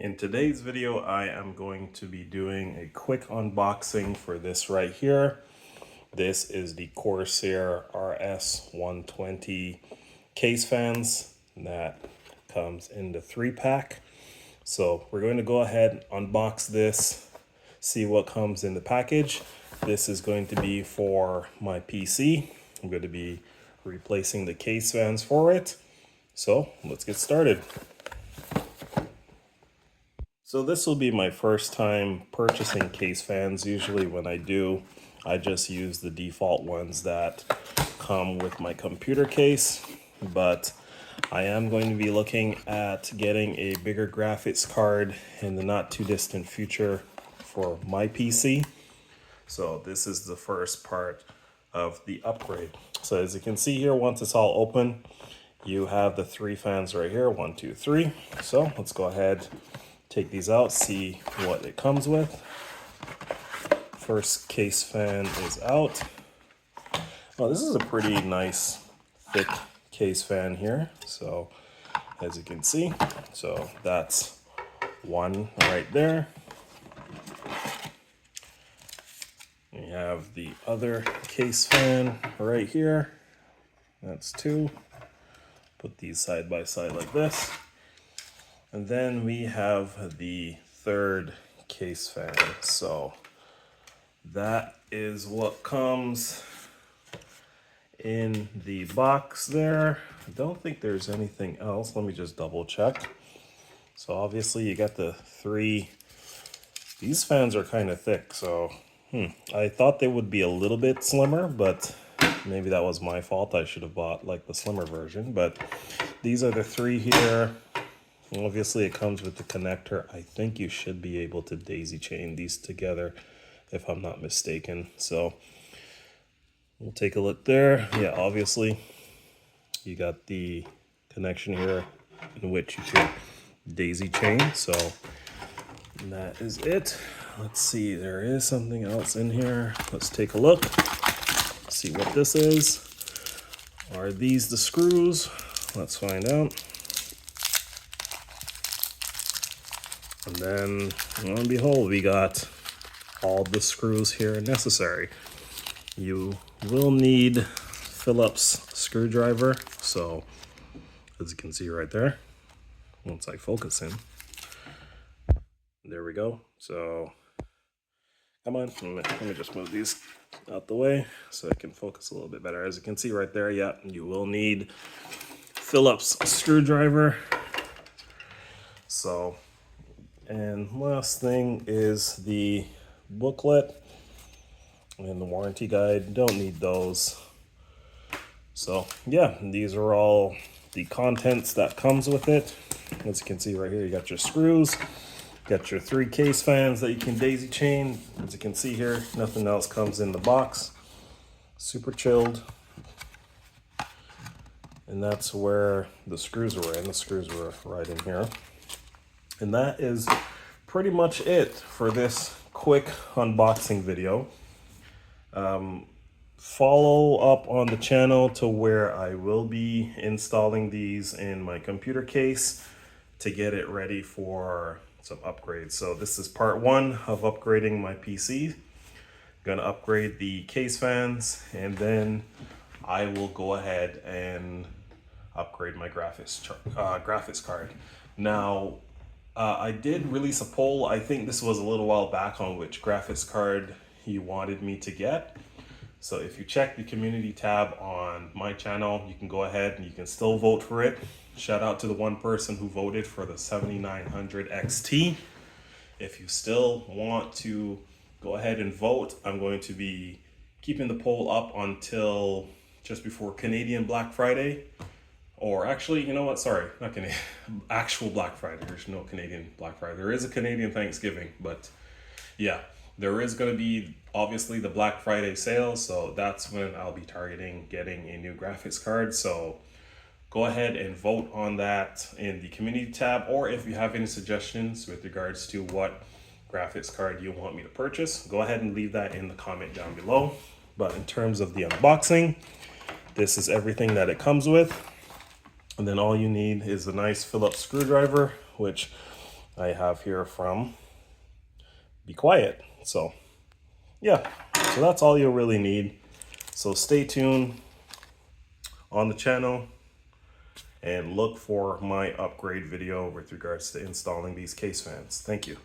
In today's video, I am going to be doing a quick unboxing for this right here. This is the Corsair RS120 case fans that comes in the 3-pack. So we're going to go ahead and unbox this, see what comes in the package. This is going to be for my PC. I'm going to be replacing the case fans for it. So let's get started. So this will be my first time purchasing case fans. Usually when I do, I just use the default ones that come with my computer case. But I am going to be looking at getting a bigger graphics card in the not too distant future for my PC. So this is the first part of the upgrade. So as you can see here, once it's all open, you have the 3 fans right here, 1, 2, 3. So let's go ahead, take these out, see what it comes with. First case fan is out. Well, this is a pretty nice thick case fan here. So as you can see, so that's one right there. We have the other case fan right here. That's 2. Put these side by side like this. And then we have the third case fan. So that is what comes in the box there. I don't think there's anything else. Let me just double check. So obviously you got the 3. These fans are kind of thick, so I thought they would be a little bit slimmer, but maybe that was my fault. I should have bought like the slimmer version. But these are the 3 here. Obviously it comes with the connector. I think you should be able to daisy chain these together if I'm not mistaken. So we'll take a look there. Yeah, obviously you got the connection here in which you can daisy chain. So that is it. Let's see, there is something else in here. Let's take a look, see what this is. Are these the screws? Let's find out. And then, lo and behold, we got all the screws here necessary. You will need Phillips screwdriver. So, as you can see right there, once I focus in, there we go. So, come on, let me just move these out the way so I can focus a little bit better. As you can see right there, yeah, you will need Phillips screwdriver. So, and last thing is the booklet and the warranty guide. Don't need those. So yeah, these are all the contents that comes with it. As you can see right here, you got your screws, got your 3 case fans that you can daisy chain. As you can see here, nothing else comes in the box. Super chilled. And that's where the screws were in. The screws were right in here. And that is pretty much it for this quick unboxing video. Follow up on the channel to where I will be installing these in my computer case to get it ready for some upgrades. So this is part 1 of upgrading my PC. Gonna upgrade the case fans, and then I will go ahead and upgrade my graphics card. Now, I did release a poll. I think this was a little while back on which graphics card you wanted me to get. So if you check the community tab on my channel, you can go ahead and you can still vote for it. Shout out to the one person who voted for the 7900 XT. If you still want to go ahead and vote, I'm going to be keeping the poll up until just before Canadian Black Friday. Or actually, you know what? Sorry, not Canadian. Actual Black Friday. There's no Canadian Black Friday. There is a Canadian Thanksgiving, but yeah, there is going to be obviously the Black Friday sale. So that's when I'll be targeting getting a new graphics card. So go ahead and vote on that in the community tab. Or if you have any suggestions with regards to what graphics card you want me to purchase, go ahead and leave that in the comment down below. But in terms of the unboxing, this is everything that it comes with. And then all you need is a nice Phillips screwdriver, which I have here from Be Quiet. So yeah, so that's all you'll really need. So stay tuned on the channel and look for my upgrade video with regards to installing these case fans. Thank you.